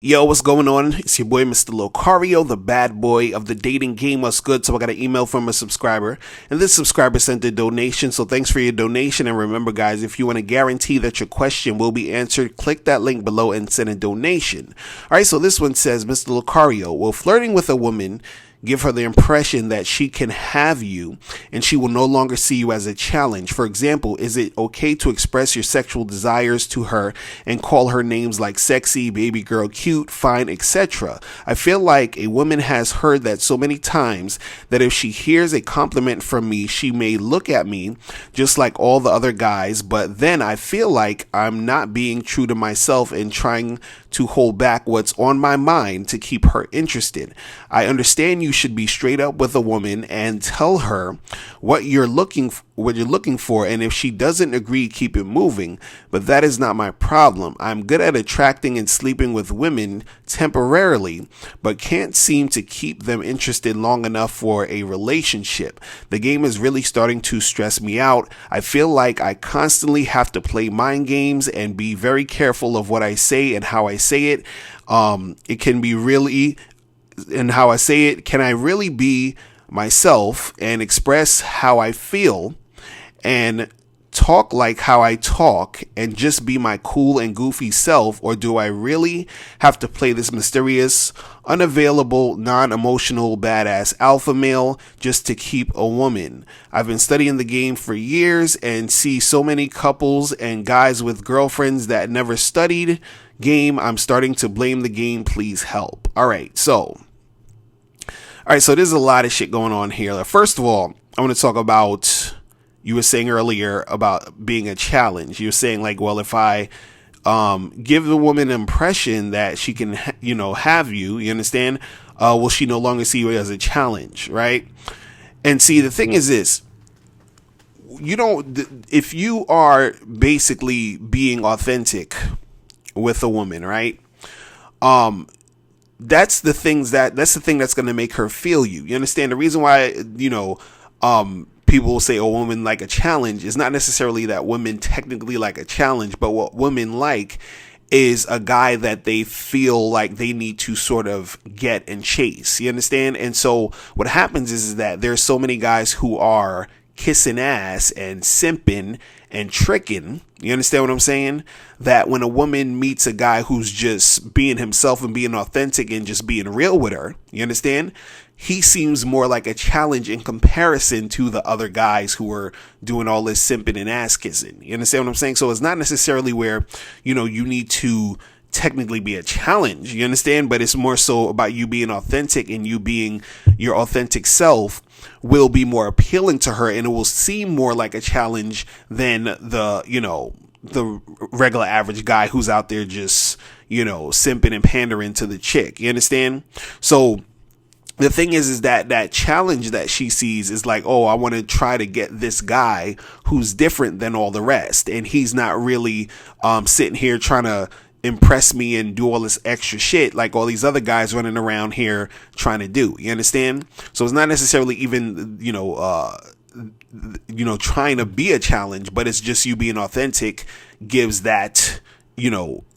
Yo, what's going on? It's your boy, Mr. Locario, the bad boy of the dating game. What's good? So I got an email from a subscriber, and this subscriber sent a donation. So thanks for your donation. And remember, guys, if you want to guarantee that your question will be answered, click that link below and send a donation. All right, so this one says, Mr. Locario, will flirting with a woman give her the impression that she can have you and she will no longer see you as a challenge? For example, is it okay to express your sexual desires to her and call her names like sexy, baby girl, cute, fine, etc.? I feel like a woman has heard that so many times that if she hears a compliment from me, she may look at me just like all the other guys, but then I feel like I'm not being true to myself and trying to hold back what's on my mind to keep her interested. I understand you should be straight up with a woman and tell her what you're looking for, and if she doesn't agree, keep it moving. But that is not my problem. I'm good at attracting and sleeping with women temporarily, but can't seem to keep them interested long enough for a relationship. The game is really starting to stress me out. I feel like I constantly have to play mind games and be very careful of what I say and how I say it. It can be really, and how I say it, can I really be myself and express how I feel and talk like how I talk and just be my cool and goofy self? Or do I really have to play this mysterious, unavailable, non-emotional, badass alpha male just to keep a woman? I've been studying the game for years and see so many couples and guys with girlfriends that never studied game. I'm starting to blame the game. Please help. All right, so there's a lot of shit going on here. First of all, I want to talk about, you were saying earlier about being a challenge. You were saying like, well, if I give the woman an impression that she can, have you, you understand? Will she no longer see you as a challenge, right? And see, the thing is this, if you are basically being authentic with a woman, right? That's the thing that's going to make her feel you. You understand? The reason why, people will say a woman like a challenge is not necessarily that women technically like a challenge, but what women like is a guy that they feel like they need to sort of get and chase. You understand? And so what happens is that there's so many guys who are kissing ass and simping and tricking. You understand what I'm saying? That when a woman meets a guy who's just being himself and being authentic and just being real with her, you understand? He seems more like a challenge in comparison to the other guys who are doing all this simping and ass kissing. You understand what I'm saying? So it's not necessarily where, you need to technically be a challenge, you understand? But it's more so about you being authentic, and you being your authentic self will be more appealing to her, and it will seem more like a challenge than the regular average guy who's out there just, simping and pandering to the chick. You understand? So the thing is that challenge that she sees is like, oh, I want to try to get this guy who's different than all the rest, and he's not really sitting here trying to impress me and do all this extra shit like all these other guys running around here trying to do. You understand? So it's not necessarily even trying to be a challenge, but it's just you being authentic gives that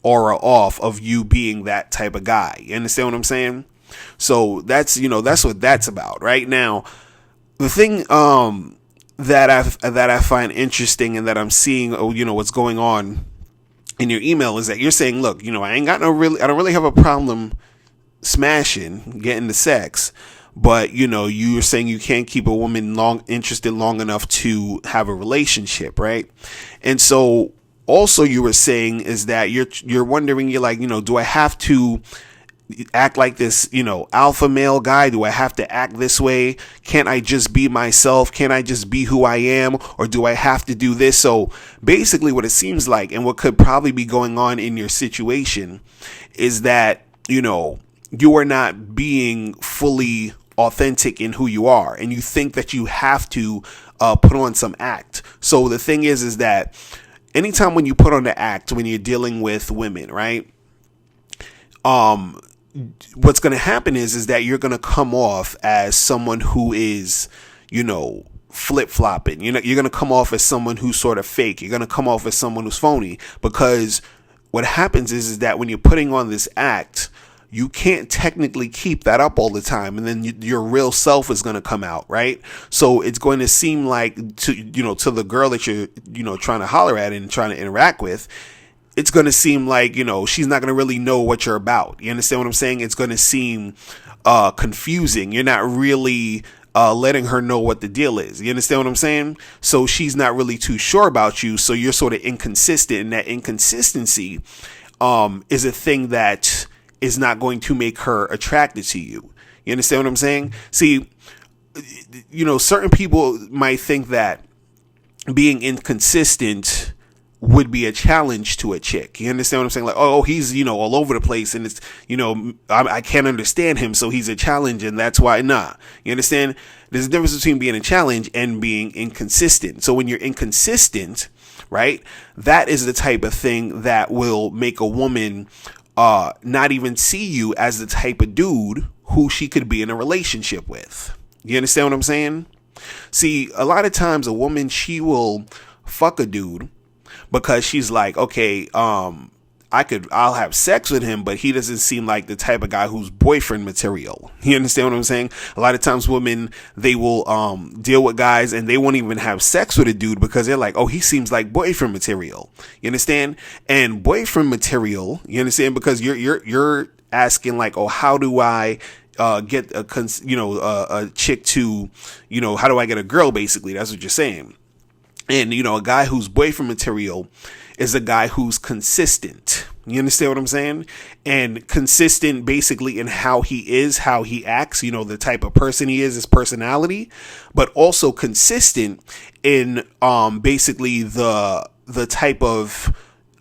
aura off of you being that type of guy. You understand what I'm saying? So that's what that's about. Right now, the thing that I find interesting and that I'm seeing, what's going on in your email is that you're saying, look, I don't really have a problem smashing, getting the sex, but you're saying you can't keep a woman interested long enough to have a relationship, right? And so also you were saying is that you're wondering, you're like, do I have to act like this, alpha male guy? Do I have to act this way? Can't I just be myself? Can't I just be who I am? Or do I have to do this? So basically what it seems like, and what could probably be going on in your situation, is that, you are not being fully authentic in who you are, and you think that you have to put on some act. So the thing is that anytime when you put on the act, when you're dealing with women, right? What's going to happen is that you're going to come off as someone who is, flip-flopping. You're going to come off as someone who's sort of fake. You're going to come off as someone who's phony, because what happens is that when you're putting on this act, you can't technically keep that up all the time, and then your real self is going to come out, right? So it's going to seem like to the girl that you're trying to holler at and trying to interact with, it's going to seem like she's not going to really know what you're about. You understand what I'm saying? It's going to seem confusing. You're not really letting her know what the deal is. You understand what I'm saying? So she's not really too sure about you. So you're sort of inconsistent, and that inconsistency is a thing that is not going to make her attracted to you. You understand what I'm saying? See, certain people might think that being inconsistent would be a challenge to a chick. You understand what I'm saying? Like, oh, he's, all over the place, and it's, I can't understand him, so he's a challenge, and that's why. Nah. You understand? There's a difference between being a challenge and being inconsistent. So when you're inconsistent, right, that is the type of thing that will make a woman not even see you as the type of dude who she could be in a relationship with. You understand what I'm saying? See, a lot of times a woman, she will fuck a dude because she's like, okay, I'll have sex with him, but he doesn't seem like the type of guy who's boyfriend material. You understand what I'm saying? A lot of times women, they will deal with guys and they won't even have sex with a dude because they're like, oh, he seems like boyfriend material. You understand? And boyfriend material, you understand? Because you're asking like, oh, how do I get a chick to, how do I get a girl? Basically, that's what you're saying. And, a guy who's boyfriend material is a guy who's consistent. You understand what I'm saying? And consistent basically in how he is, how he acts, the type of person he is, his personality, but also consistent in basically the type of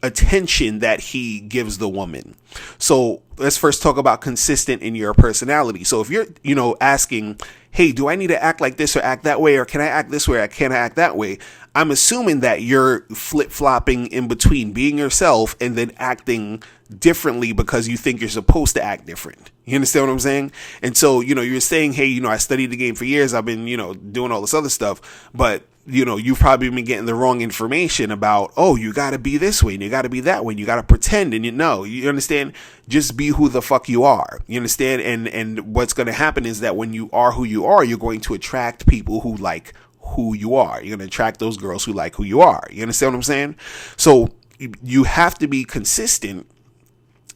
attention that he gives the woman. So let's first talk about consistent in your personality. So if you're, asking, hey, do I need to act like this or act that way? Or can I act this way or can I act that way? I'm assuming that you're flip-flopping in between being yourself and then acting differently because you think you're supposed to act different. You understand what I'm saying? And so, you're saying, hey, I studied the game for years. I've been, doing all this other stuff. But, you've probably been getting the wrong information about, oh, you got to be this way and you got to be that way. And you got to pretend. And you understand? Just be who the fuck you are. You understand? And what's going to happen is that when you are who you are, you're going to attract people who like who you are. You're going to attract those girls who like who you are. You understand what I'm saying? So you have to be consistent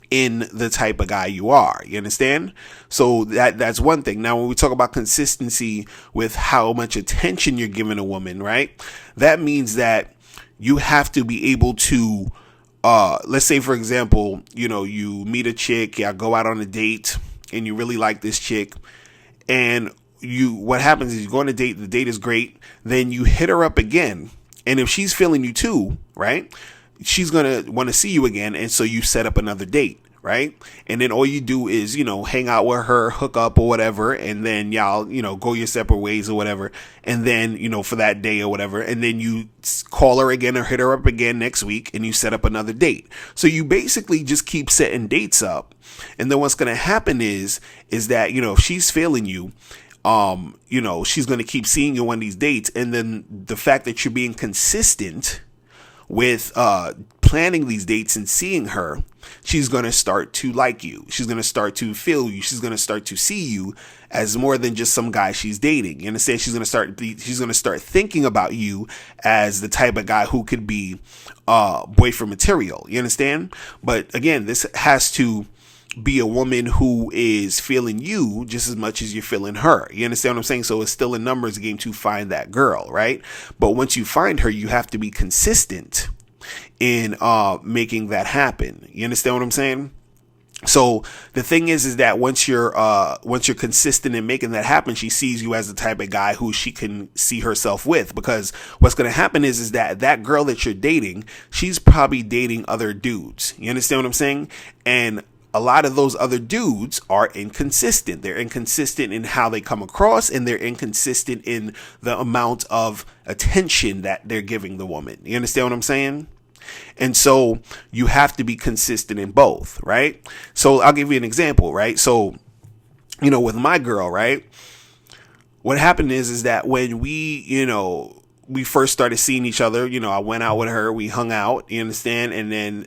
in the type of guy you are. You understand? So that's one thing. Now, when we talk about consistency with how much attention you're giving a woman, right? That means that you have to be able to, let's say, for example, you meet a chick, y'all go out on a date and you really like this chick, and what happens is you go on a date, the date is great, then you hit her up again. And if she's feeling you too, right, she's going to want to see you again. And so you set up another date, right? And then all you do is, hang out with her, hook up or whatever. And then y'all, go your separate ways or whatever. And then, for that day or whatever. And then you call her again or hit her up again next week and you set up another date. So you basically just keep setting dates up. And then what's going to happen is that, if she's feeling you, she's going to keep seeing you on these dates. And then the fact that you're being consistent with planning these dates and seeing her, she's going to start to like you. She's going to start to feel you. She's going to start to see you as more than just some guy she's dating. You understand? She's going to start thinking about you as the type of guy who could be boyfriend material. You understand? But again, this has to be a woman who is feeling you just as much as you're feeling her. You understand what I'm saying? So it's still a numbers game to find that girl, right? But once you find her, you have to be consistent in making that happen. You understand what I'm saying? So the thing is that once you're consistent in making that happen, she sees you as the type of guy who she can see herself with. Because what's going to happen is that girl that you're dating, she's probably dating other dudes. You understand what I'm saying? And a lot of those other dudes are inconsistent. They're inconsistent in how they come across, and they're inconsistent in the amount of attention that they're giving the woman. You understand what I'm saying? And so you have to be consistent in both, right? So I'll give you an example, right? So, with my girl, right? What happened is that when we we first started seeing each other, you know, I went out with her, we hung out, you understand? And then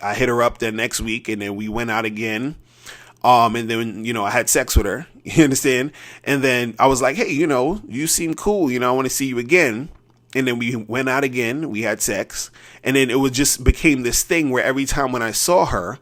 I hit her up the next week, and then we went out again. And then, you know, I had sex with her, you understand? And then I was like, hey, you know, you seem cool, you know, I want to see you again. And then we went out again, we had sex. And then it was just became this thing where every time when I saw her,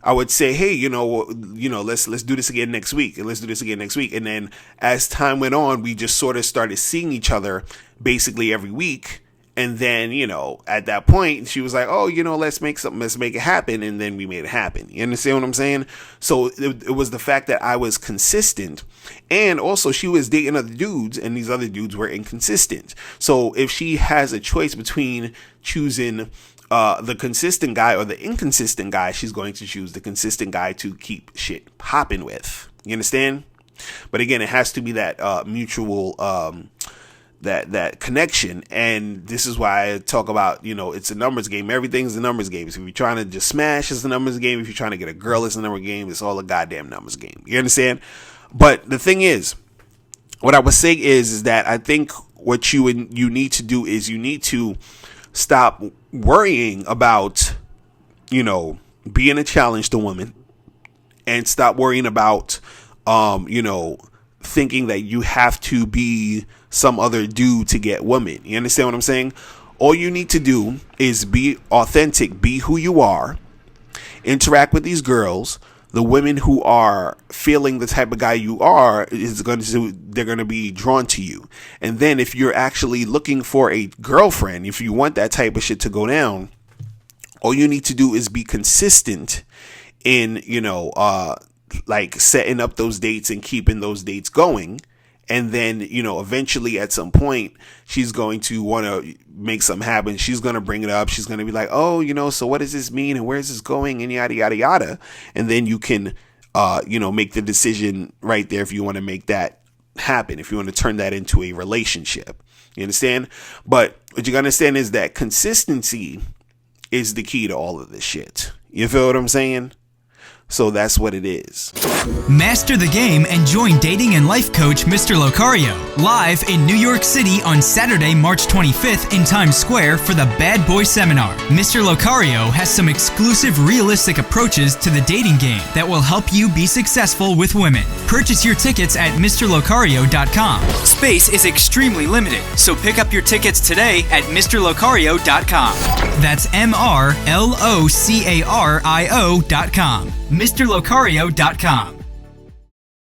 I would say, hey, you know, let's do this again next week, and let's do this again next week. And then as time went on, we just sort of started seeing each other basically every week. And then, you know, at that point, she was like, oh, you know, let's make it happen. And then we made it happen. You understand what I'm saying? So it was the fact that I was consistent. And also she was dating other dudes, and these other dudes were inconsistent. So if she has a choice between choosing the consistent guy or the inconsistent guy, she's going to choose the consistent guy to keep shit popping with. You understand? But again, it has to be that mutual that connection. And this is why I talk about, you know, it's a numbers game. Everything's a numbers game. So if you're trying to just smash, it's a numbers game. If you're trying to get a girl, it's a numbers game. It's all a goddamn numbers game. You understand? But the thing is, what I was saying is that I think what you need to do is you need to stop worrying about, you know, being a challenge to women, and stop worrying about, you know, thinking that you have to be some other dude to get women. You understand what I'm saying? All you need to do is be authentic, be who you are, interact with these girls. The women who are feeling the type of guy you are they're going to be drawn to you. And then if you're actually looking for a girlfriend, if you want that type of shit to go down, all you need to do is be consistent in, you know, like setting up those dates and keeping those dates going. And then, you know, eventually at some point, she's going to want to make something happen. She's going to bring it up. She's going to be like, oh, you know, so what does this mean? And where's this going? And yada, yada, yada. And then you can, you know, make the decision right there if you want to make that happen, if you want to turn that into a relationship. You understand? But what you got to understand is that consistency is the key to all of this shit. You feel what I'm saying? So that's what it is. Master the game and join dating and life coach Mr. Locario live in New York City on Saturday, March 25th in Times Square for the Bad Boy Seminar. Mr. Locario has some exclusive, realistic approaches to the dating game that will help you be successful with women. Purchase your tickets at MrLocario.com. Space is extremely limited, so pick up your tickets today at MrLocario.com. That's MrLocario.com. MrLocario.com.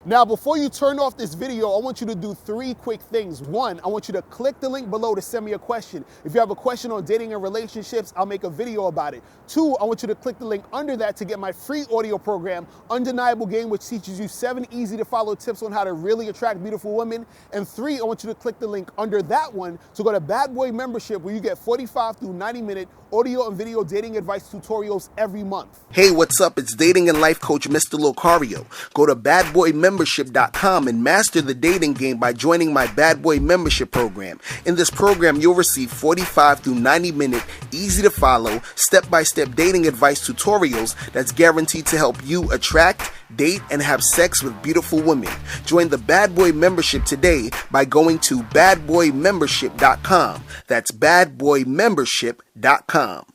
Now, before you turn off this video, I want you to do 3 quick things. 1, I want you to click the link below to send me a question. If you have a question on dating and relationships, I'll make a video about it. 2, I want you to click the link under that to get my free audio program, Undeniable Game, which teaches you 7 easy to follow tips on how to really attract beautiful women. And 3, I want you to click the link under that one to go to Bad Boy Membership, where you get 45 through 90-minute audio and video dating advice tutorials every month. Hey, what's up? It's dating and life coach Mr. Locario. Go to badboymembership.com and master the dating game by joining my Bad Boy Membership program. In this program, you'll receive 45 through 90-minute, easy to follow, step-by-step dating advice tutorials that's guaranteed to help you attract, date, and have sex with beautiful women. Join the Bad Boy Membership today by going to badboymembership.com. That's badboymembership.com.